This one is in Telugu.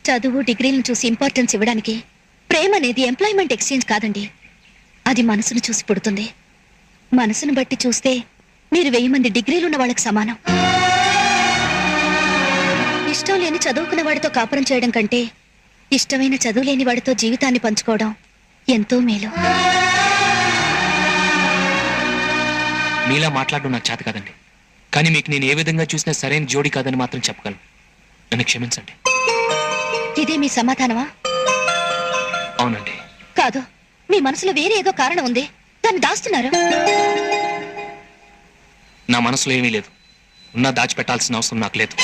చదువు డిగ్రీలను చూసి ఇంపార్టెన్స్ ఇవ్వడానికి ప్రేమ అనేది ఎంప్లాయ్మెంట్ ఎక్స్చేంజ్ కాదండి. అది మనసును చూసి పుడుతుంది. మనసును బట్టి చూస్తే మీరు 1000 మంది డిగ్రీలున్న వాళ్ళకి సమానం. ఇష్టం లేని చదువుకున్న వాడితో కాపురం చేయడం కంటే ఇష్టమైన చదువు లేని వాడితో జీవితాన్ని పంచుకోవడం ఎంతో మేలు. మీలా మాట్లాడడం నాకు చేత కాదండి. కానీ మీకు నేను ఏ విధంగా చూసినా సరైన జోడి కాదని మాత్రం చెప్పగలను. నన్ను క్షమించండి. ఇదే మీ సమాధానమా? అవునండి. కాదు, మీ మనసులో వేరే ఏదో కారణం ఉంది. దాన్ని దాస్తున్నారు. నా మనసులో ఏమీ లేదు. ఉన్నా దాచిపెట్టాల్సిన అవసరం నాకు లేదు.